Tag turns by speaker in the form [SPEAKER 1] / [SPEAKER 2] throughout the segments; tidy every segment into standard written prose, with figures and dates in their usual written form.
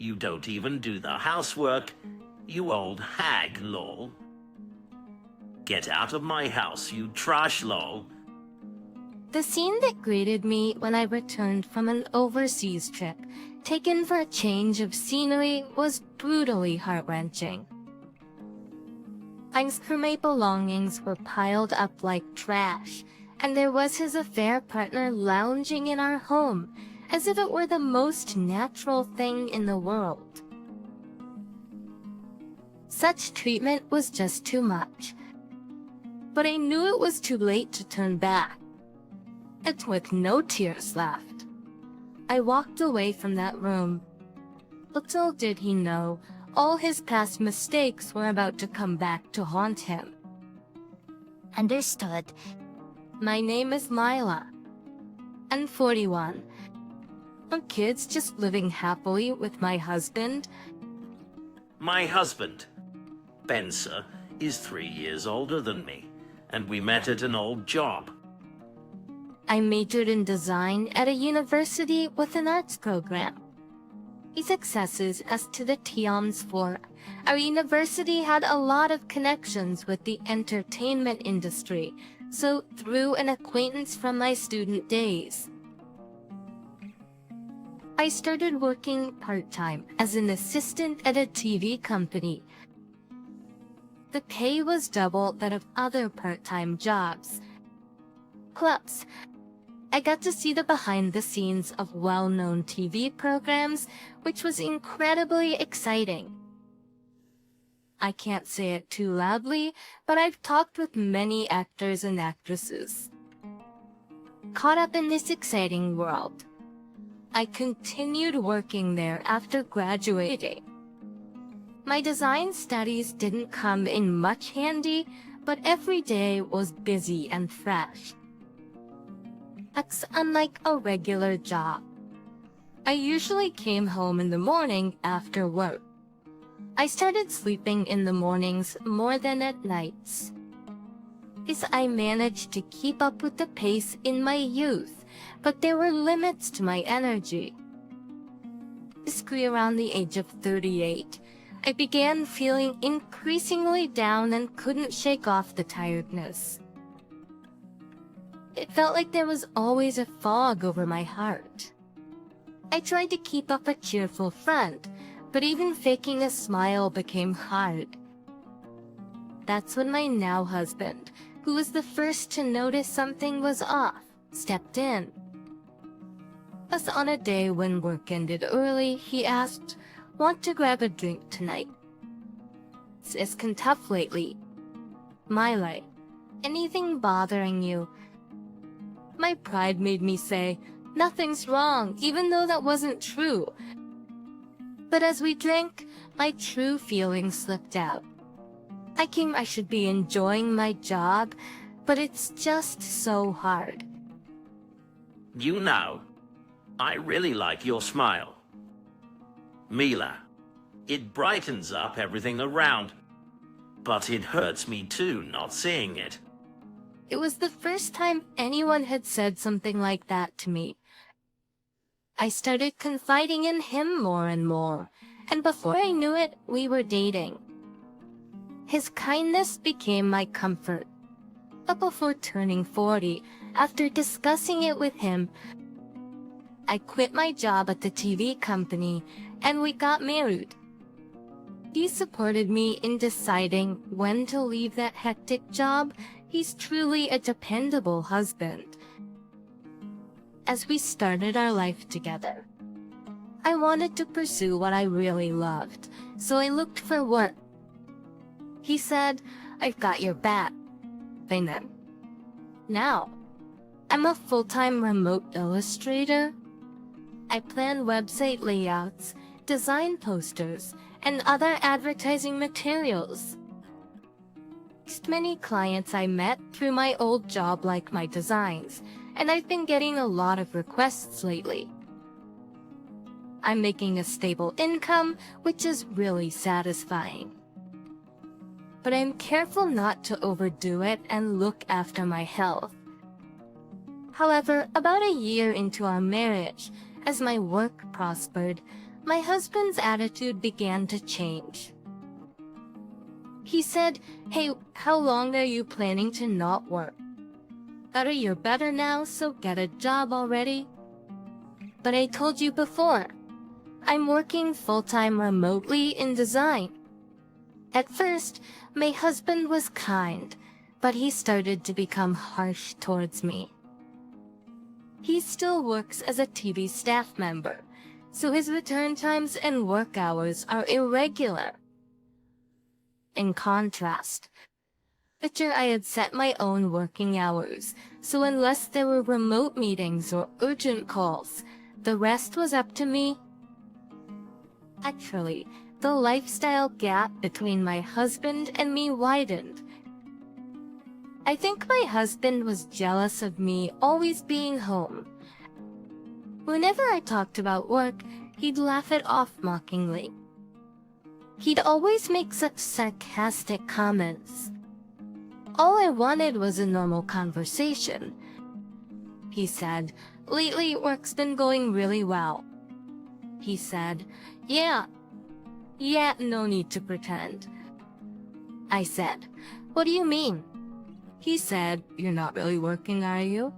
[SPEAKER 1] You don't even do the housework, you old hag, lol. Get out of my house, you trash, lol.
[SPEAKER 2] The scene that greeted me when I returned from an overseas trip, taken for a change of scenery, was brutally heart-wrenching. Heinz crewmate belongings were piled up like trash, and there was his affair partner lounging in our home, as if it were the most natural thing in the world. Such treatment was just too much, but I knew it was too late to turn back. And with no tears left, I walked away from that room. Little did he know, all his past mistakes were about to come back to haunt him.
[SPEAKER 3] Understood.
[SPEAKER 2] My name is Mila. I'm 41. Our kids just living happily with my husband.
[SPEAKER 1] My husband, Benser, is 3 years older than me, and we met at an old job.
[SPEAKER 2] I majored in design at a university with an arts program. His successes as to the Tiams for our university had a lot of connections with the entertainment industry, so through an acquaintance from my student days, I started working part-time as an assistant at a TV company. The pay was double that of other part-time jobs. Plus, I got to see the behind-the-scenes of well-known TV programs, which was incredibly exciting. I can't say it too loudly, but I've talked with many actors and actresses. Caught up in this exciting world, I continued working there after graduating. My design studies didn't come in much handy, but every day was busy and fresh. That's unlike a regular job. I usually came home in the morning after work. I started sleeping in the mornings more than at nights. Yes, I managed to keep up with the pace in my youth, but there were limits to my energy. Basically around the age of 38, I began feeling increasingly down and couldn't shake off the tiredness. It felt like there was always a fog over my heart. I tried to keep up a cheerful front, but even faking a smile became hard. That's when my now husband, who was the first to notice something was off, stepped in. Thus, on a day when work ended early, he asked, "Want to grab a drink tonight? It's been tough lately. Mila, anything bothering you?" My pride made me say, "Nothing's wrong," even though that wasn't true. But as we drank, my true feelings slipped out. I should be enjoying my job, but it's just so hard.
[SPEAKER 1] You know, I really like your smile. Mila, it brightens up everything around, but it hurts me too not seeing it.
[SPEAKER 2] It was the first time anyone had said something like that to me. I started confiding in him more and more, and before I knew it, we were dating. His kindness became my comfort. But before turning 40, after discussing it with him, I quit my job at the TV company and we got married. He supported me in deciding when to leave that hectic job. He's truly a dependable husband. As we started our life together, I wanted to pursue what I really loved, so I looked for work. He said, "I've got your back." By then. Now, I'm a full-time remote illustrator. I plan website layouts, design posters, and other advertising materials. Many clients I met through my old job like my designs, and I've been getting a lot of requests lately. I'm making a stable income, which is really satisfying. But I'm careful not to overdo it and look after my health. However, about a year into our marriage, as my work prospered, my husband's attitude began to change. He said, "Hey, how long are you planning to not work? You're better now, so get a job already." But I told you before, I'm working full-time remotely in design. At first, my husband was kind, but he started to become harsh towards me. He still works as a TV staff member, so his return times and work hours are irregular. In contrast, I had set my own working hours, so unless there were remote meetings or urgent calls, the rest was up to me. Actually, the lifestyle gap between my husband and me widened. I think my husband was jealous of me always being home. Whenever I talked about work, he'd laugh it off mockingly. He'd always make such sarcastic comments. All I wanted was a normal conversation. He said, "Lately, work's been going really well." He said, Yeah, no need to pretend." I said, "What do you mean?" He said, "You're not really working, are you?"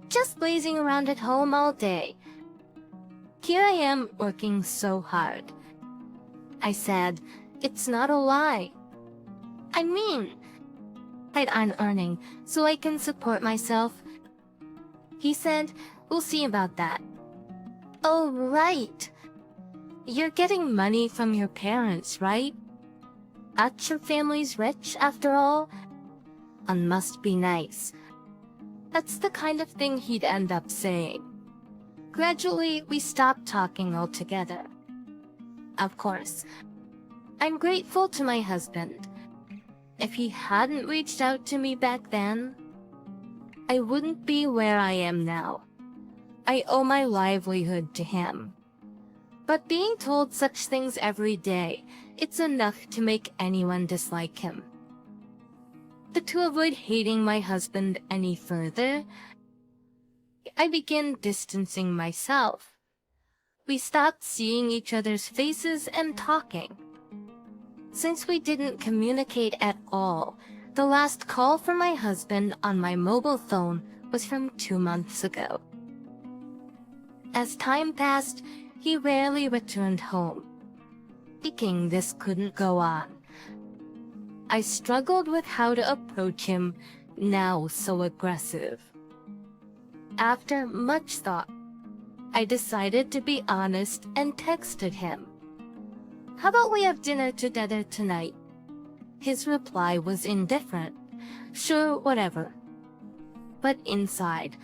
[SPEAKER 2] "Just lazing around at home all day." Here I am working so hard. I said, "It's not a lie. I mean, I'm earning so I can support myself." He said, "We'll see about that." "Oh, right. You're getting money from your parents, right? Your family's rich, after all. And must be nice." That's the kind of thing he'd end up saying. Gradually, we stopped talking altogether. Of course, I'm grateful to my husband. If he hadn't reached out to me back then, I wouldn't be where I am now. I owe my livelihood to him. But being told such things every day, it's enough to make anyone dislike him. But to avoid hating my husband any further, I began distancing myself. We stopped seeing each other's faces and talking. Since we didn't communicate at all, the last call from my husband on my mobile phone was from 2 months ago. As time passed, he rarely returned home. Thinking this couldn't go on, I struggled with how to approach him, now so aggressive. After much thought, I decided to be honest and texted him, "How about we have dinner together tonight?" His reply was indifferent. "Sure, whatever." But inside,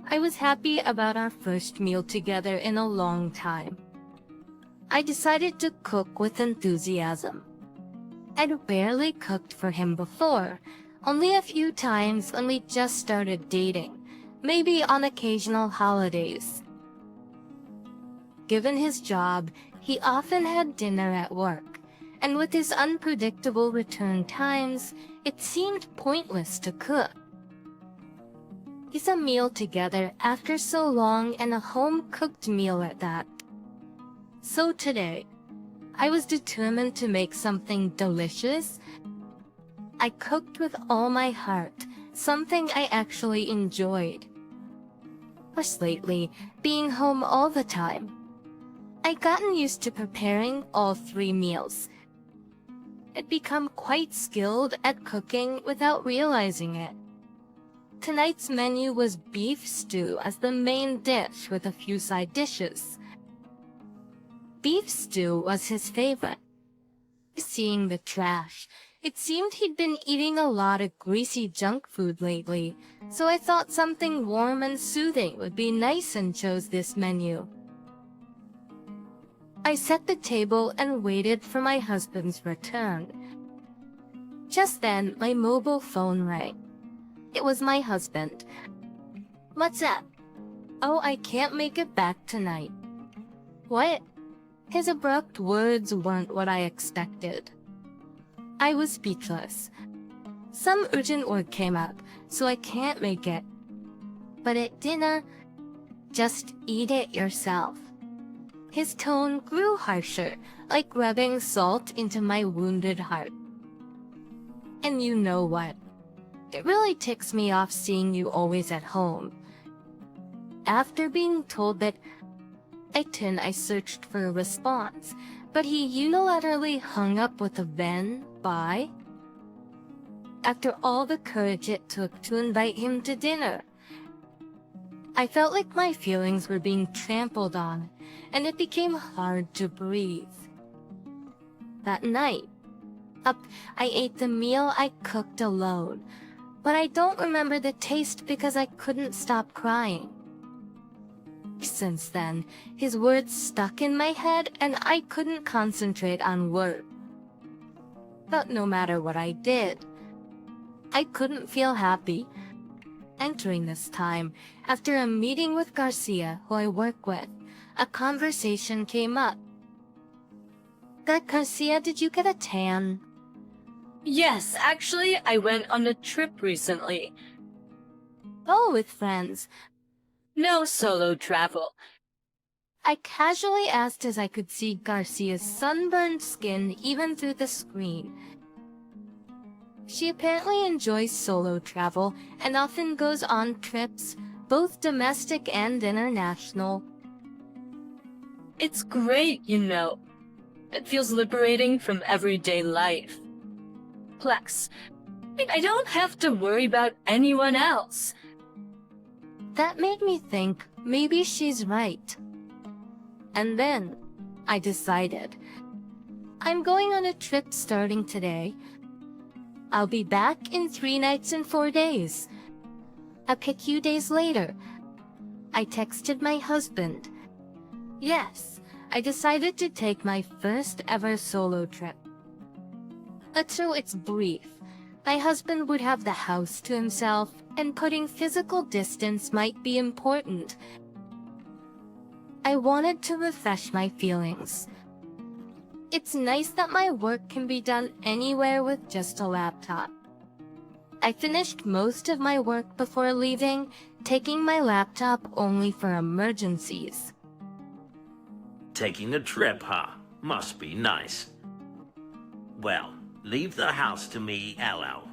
[SPEAKER 2] I was happy about our first meal together in a long time. I decided to cook with enthusiasm. I'd rarely cooked for him before, only a few times when we just started dating, maybe on occasional holidays. Given his job, he often had dinner at work, and with his unpredictable return times, it seemed pointless to cook. It's a meal together after so long, and a home-cooked meal at that. So today, I was determined to make something delicious. I cooked with all my heart, something I actually enjoyed. Plus lately, being home all the time, I'd gotten used to preparing all 3 meals. I'd become quite skilled at cooking without realizing it. Tonight's menu was beef stew as the main dish with a few side dishes. Beef stew was his favorite. Seeing the trash, it seemed he'd been eating a lot of greasy junk food lately, so I thought something warm and soothing would be nice and chose this menu. I set the table and waited for my husband's return. Just then, my mobile phone rang. It was my husband. "What's up?" "Oh, I can't make it back tonight." "What?" His abrupt words weren't what I expected. I was speechless. "Some urgent work came up, so I can't make it." "But at dinner, just eat it yourself." His tone grew harsher, like rubbing salt into my wounded heart. And you know what? It really ticks me off seeing you always at home. After being told that I searched for a response, but he unilaterally hung up with a "then, bye." After all the courage it took to invite him to dinner, I felt like my feelings were being trampled on, and it became hard to breathe. That night, I ate the meal I cooked alone, but I don't remember the taste because I couldn't stop crying. Since then, his words stuck in my head and I couldn't concentrate on work. But no matter what I did, I couldn't feel happy. Entering this time, after a meeting with Garcia, who I work with, a conversation came up. Garcia, did you get a tan?
[SPEAKER 3] Yes, actually, I went on a trip recently.
[SPEAKER 2] Oh, with friends.
[SPEAKER 3] No solo travel.
[SPEAKER 2] I casually asked as I could see Garcia's sunburned skin even through the screen. She apparently enjoys solo travel and often goes on trips, both domestic and international.
[SPEAKER 3] It's great, you know. It feels liberating from everyday life. Plus, I don't have to worry about anyone else.
[SPEAKER 2] That made me think maybe she's right. And then I decided. I'm going on a trip starting today. I'll be back in 3 nights and 4 days. A few days later, I texted my husband. Yes, I decided to take my first ever solo trip. Although it's brief, my husband would have the house to himself, and putting physical distance might be important. I wanted to refresh my feelings. It's nice that my work can be done anywhere with just a laptop. I finished most of my work before leaving, taking my laptop only for emergencies.
[SPEAKER 1] Taking a trip, huh? Must be nice. Well, leave the house to me, LL.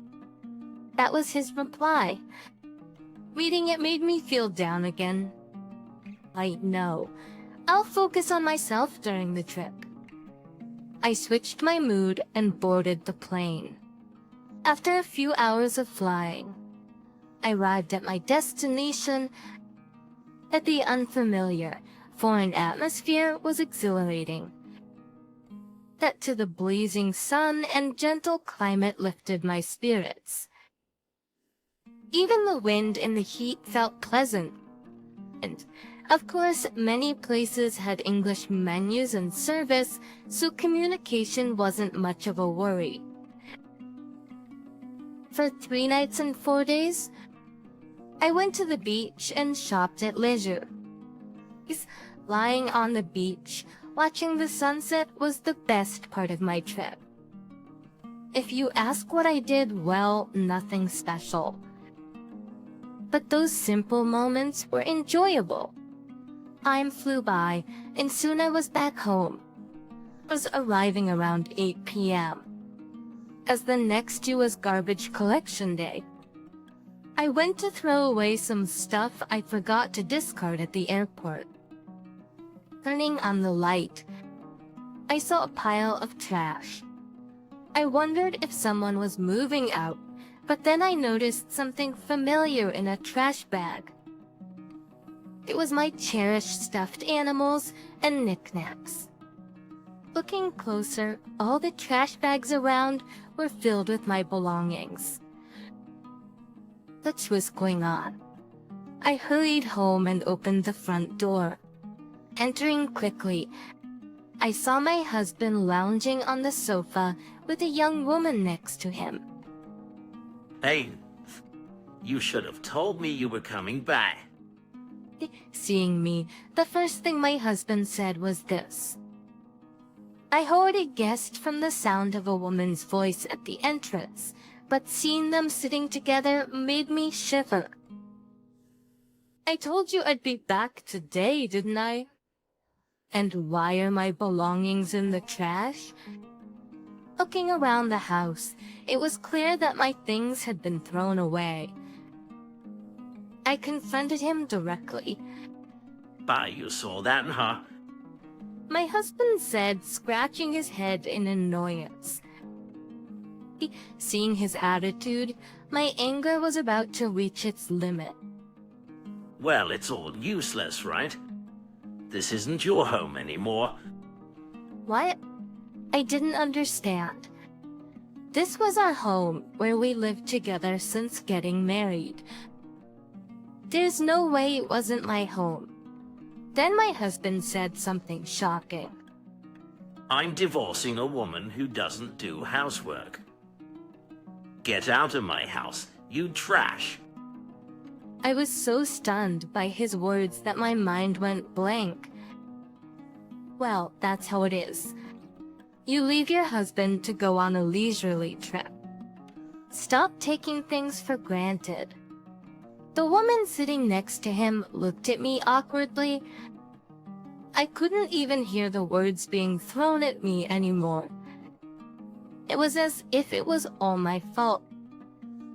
[SPEAKER 2] That was his reply. Reading it made me feel down again. I know. I'll focus on myself during the trip. I switched my mood and boarded the plane. After a few hours of flying, I arrived at my destination. At the unfamiliar, foreign atmosphere was exhilarating. That to the blazing sun and gentle climate lifted my spirits. Even the wind and the heat felt pleasant. And, of course, many places had English menus and service, so communication wasn't much of a worry. For 3 nights and 4 days, I went to the beach and shopped at leisure. Lying on the beach, watching the sunset was the best part of my trip. If you ask what I did, well, nothing special. But those simple moments were enjoyable. Time flew by, and soon I was back home. I was arriving around 8 p.m. As the next due was garbage collection day, I went to throw away some stuff I forgot to discard at the airport. Turning on the light, I saw a pile of trash. I wondered if someone was moving out, but then I noticed something familiar in a trash bag. It was my cherished stuffed animals and knickknacks. Looking closer, all the trash bags around were filled with my belongings. What was going on? I hurried home and opened the front door. Entering quickly, I saw my husband lounging on the sofa with a young woman next to him.
[SPEAKER 1] Hey, you should have told me you were coming back.
[SPEAKER 2] Seeing me, the first thing my husband said was this. I already guessed from the sound of a woman's voice at the entrance, but seeing them sitting together made me shiver. I told you I'd be back today, didn't I? And why are my belongings in the trash? Looking around the house, it was clear that my things had been thrown away. I confronted him directly.
[SPEAKER 1] But you saw that, huh?
[SPEAKER 2] My husband said, scratching his head in annoyance. Seeing his attitude, my anger was about to reach its limit.
[SPEAKER 1] Well, it's all useless, right? This isn't your home anymore.
[SPEAKER 2] What? I didn't understand. This was our home, where we lived together since getting married. There's no way it wasn't my home. Then my husband said something shocking.
[SPEAKER 1] I'm divorcing a woman who doesn't do housework. Get out of my house, you trash.
[SPEAKER 2] I was so stunned by his words that my mind went blank. Well, that's how it is. You leave your husband to go on a leisurely trip. Stop taking things for granted. The woman sitting next to him looked at me awkwardly. I couldn't even hear the words being thrown at me anymore. It was as if it was all my fault.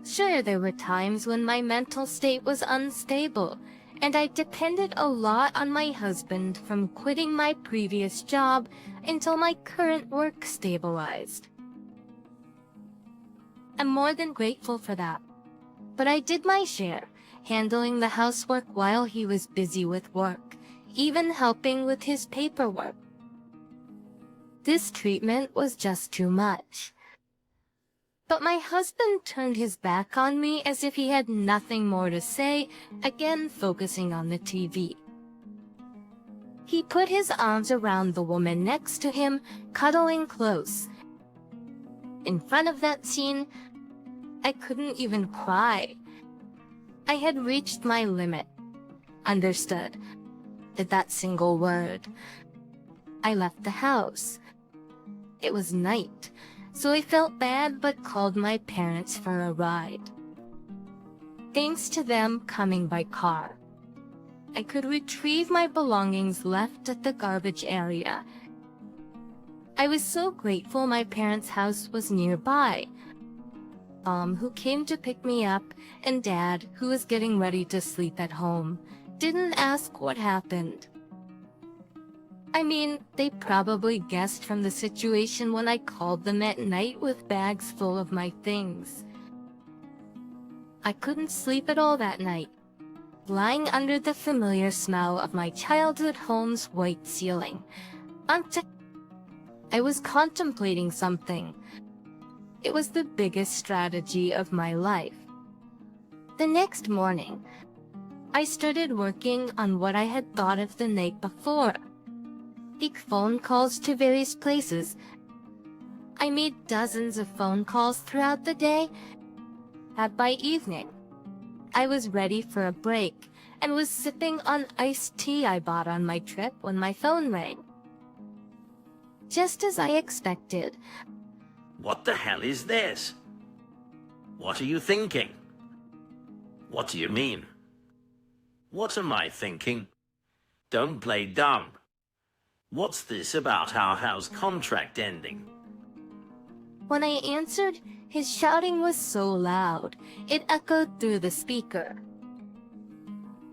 [SPEAKER 2] Sure, there were times when my mental state was unstable, and I depended a lot on my husband from quitting my previous job until my current work stabilized. I'm more than grateful for that. But I did my share, handling the housework while he was busy with work, even helping with his paperwork. This treatment was just too much. But my husband turned his back on me as if he had nothing more to say, again focusing on the TV. He put his arms around the woman next to him, cuddling close. In front of that scene, I couldn't even cry. I had reached my limit. Understood. Did that single word. I left the house. It was night, so I felt bad but called my parents for a ride. Thanks to them coming by car, I could retrieve my belongings left at the garbage area. I was so grateful my parents' house was nearby. Mom, who came to pick me up, and Dad, who was getting ready to sleep at home, didn't ask what happened. I mean, they probably guessed from the situation when I called them at night with bags full of my things. I couldn't sleep at all that night, lying under the familiar smell of my childhood home's white ceiling. I was contemplating something. It was the biggest strategy of my life. The next morning, I started working on what I had thought of the night before. Make phone calls to various places. I made dozens of phone calls throughout the day. By evening, I was ready for a break and was sipping on iced tea I bought on my trip when my phone rang. Just as I expected.
[SPEAKER 1] What the hell is this? What are you thinking? What do you mean? What am I thinking? Don't play dumb. What's this about our house contract ending?
[SPEAKER 2] When I answered, his shouting was so loud, it echoed through the speaker.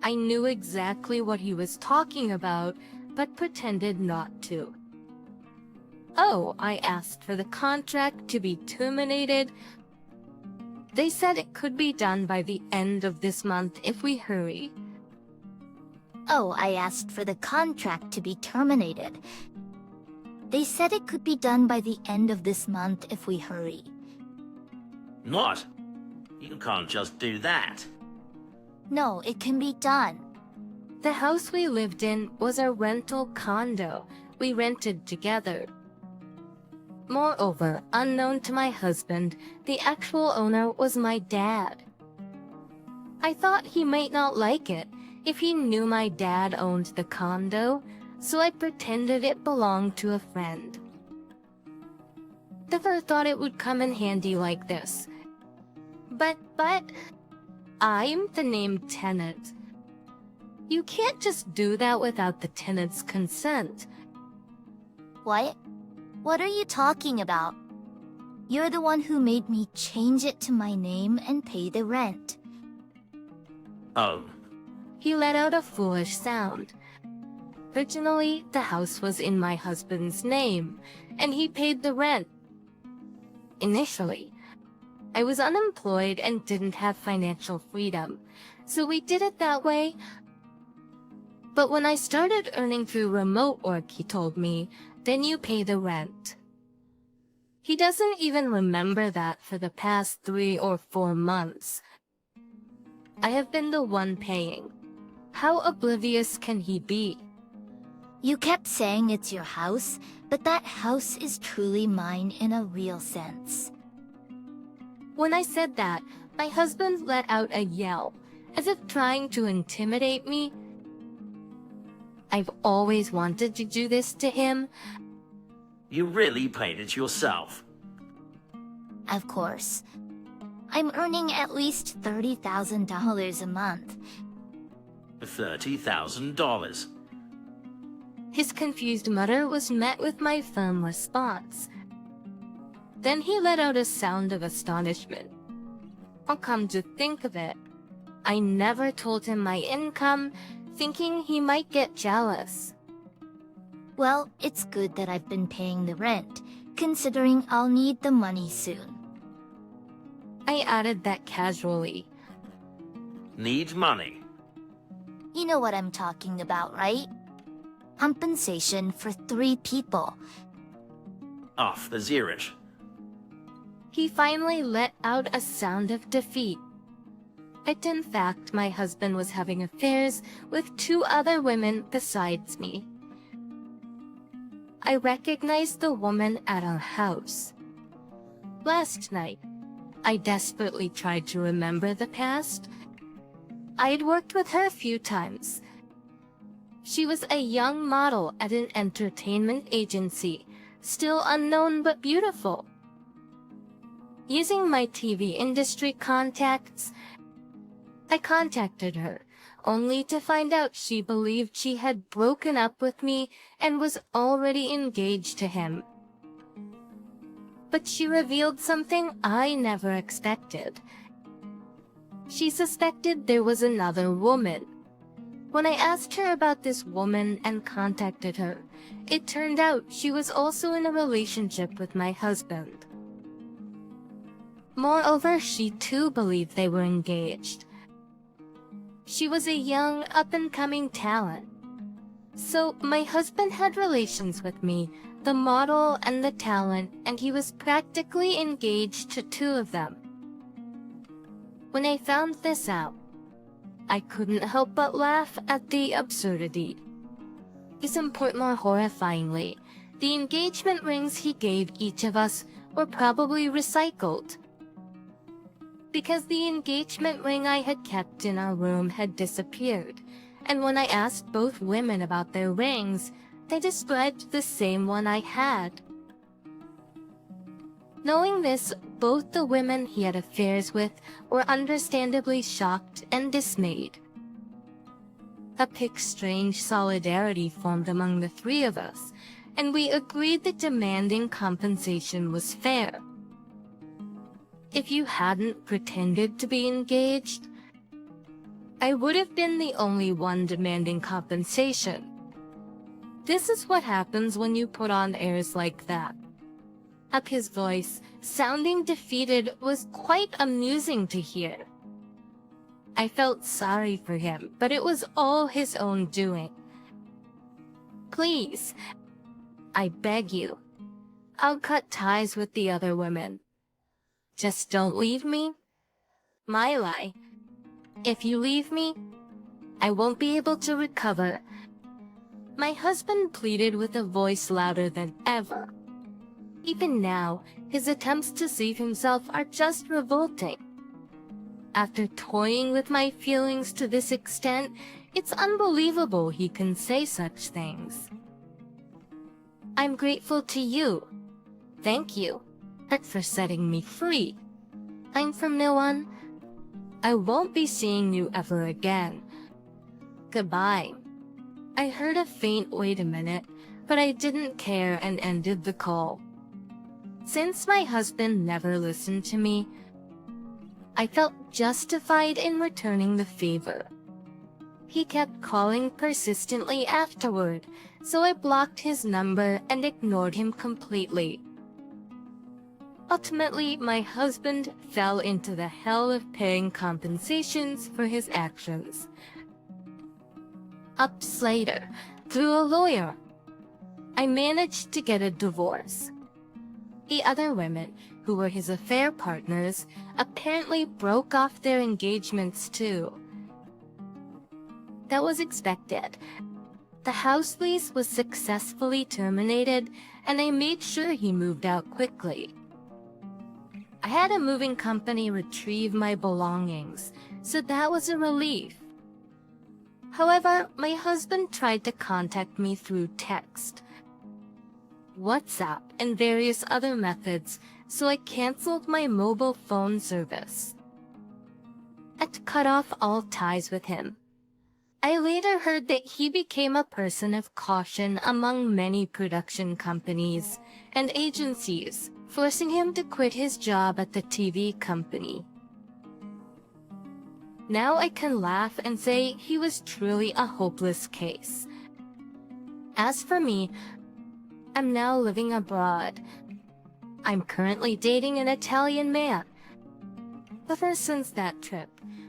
[SPEAKER 2] I knew exactly what he was talking about, but pretended not to. Oh, I asked for the contract to be terminated. They said it could be done by the end of this month if we hurry.
[SPEAKER 4] Oh, I asked for the contract to be terminated. They said it could be done by the end of this month if we hurry.
[SPEAKER 1] What? You can't just do that.
[SPEAKER 4] No, it can be done.
[SPEAKER 2] The house we lived in was a rental condo we rented together. Moreover, unknown to my husband, the actual owner was my dad. I thought he might not like it if he knew my dad owned the condo, so I pretended it belonged to a friend. Never thought it would come in handy like this. But, I'm the named tenant. You can't just do that without the tenant's consent.
[SPEAKER 4] What? What are you talking about? You're the one who made me change it to my name and pay the rent.
[SPEAKER 1] Oh,
[SPEAKER 2] He let out a foolish sound. Originally, the house was in my husband's name, and he paid the rent. Initially, I was unemployed and didn't have financial freedom, so we did it that way. But when I started earning through remote work, he told me, then you pay the rent. He doesn't even remember that for the past 3 or 4 months. I have been the one paying. How oblivious can he be?
[SPEAKER 4] You kept saying it's your house, but that house is truly mine in a real sense.
[SPEAKER 2] When I said that, my husband let out a yell, as if trying to intimidate me. I've always wanted to do this to him.
[SPEAKER 1] you really paid it yourself.
[SPEAKER 4] Of course. I'm earning at least $30,000 a month.
[SPEAKER 1] $30,000.
[SPEAKER 2] His confused mutter was met with my firm response. Then he let out a sound of astonishment. I'll come to think of it, I never told him my income, thinking he might get jealous.
[SPEAKER 4] Well, it's good that I've been paying the rent, considering I'll need the money soon.
[SPEAKER 2] I added that casually.
[SPEAKER 1] Need money.
[SPEAKER 4] You know what I'm talking about, right? Compensation for 3 people.
[SPEAKER 1] Off the Zirish.
[SPEAKER 2] He finally let out a sound of defeat. But in fact, my husband was having affairs with 2 other women besides me. I recognized the woman at our house. Last night, I desperately tried to remember the past. I had worked with her a few times. She was a young model at an entertainment agency, still unknown but beautiful. Using my TV industry contacts, I contacted her, only to find out she believed she had broken up with me and was already engaged to him. But she revealed something I never expected. She suspected there was another woman. When I asked her about this woman and contacted her, it turned out she was also in a relationship with my husband. Moreover, she too believed they were engaged. She was a young, up-and-coming talent. So my husband had relations with me, the model and the talent, and he was practically engaged to 2 of them. When I found this out, I couldn't help but laugh at the absurdity. To put more horrifyingly, the engagement rings he gave each of us were probably recycled. Because the engagement ring I had kept in our room had disappeared, and when I asked both women about their rings, they described the same one I had. Knowing this, both the women he had affairs with were understandably shocked and dismayed. A strange solidarity formed among the 3 of us, and we agreed that demanding compensation was fair. If you hadn't pretended to be engaged, I would have been the only one demanding compensation. This is what happens when you put on airs like that. Up his voice, sounding defeated, was quite amusing to hear. I felt sorry for him, but it was all his own doing. Please, I beg you, I'll cut ties with the other women. Just don't leave me. My lie. If you leave me, I won't be able to recover. My husband pleaded with a voice louder than ever. Even now, his attempts to save himself are just revolting. After toying with my feelings to this extent, it's unbelievable he can say such things. I'm grateful to you. Thank you. For setting me free. I'm from now on. I won't be seeing you ever again. goodbye. I heard a faint wait a minute, but I didn't care and ended the call. Since my husband never listened to me, I felt justified in returning the favor. He kept calling persistently afterward, so I blocked his number and ignored him completely. Ultimately, my husband fell into the hell of paying compensations for his actions. Ups later, through a lawyer, I managed to get a divorce. The other women, who were his affair partners, apparently broke off their engagements too. That was expected. The house lease was successfully terminated, and I made sure he moved out quickly. I had a moving company retrieve my belongings, so that was a relief. However, my husband tried to contact me through text, WhatsApp, and various other methods, so I canceled my mobile phone service. I had to cut off all ties with him. I later heard that he became a person of caution among many production companies and agencies, forcing him to quit his job at the TV company. Now I can laugh and say he was truly a hopeless case. As for me, I'm now living abroad. I'm currently dating an Italian man. Ever since that trip,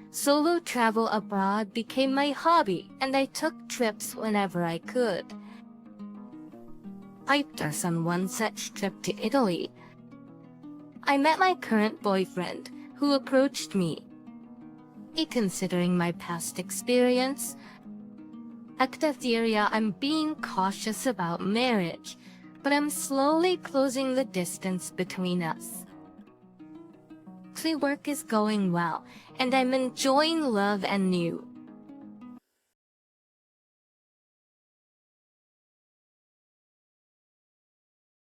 [SPEAKER 2] solo travel abroad became my hobby, and I took trips whenever I could. I was on one such trip to Italy. I met my current boyfriend, who approached me. Considering my past experience, I'm being cautious about marriage, but I'm slowly closing the distance between us. Work is going well, and I'm enjoying love and new.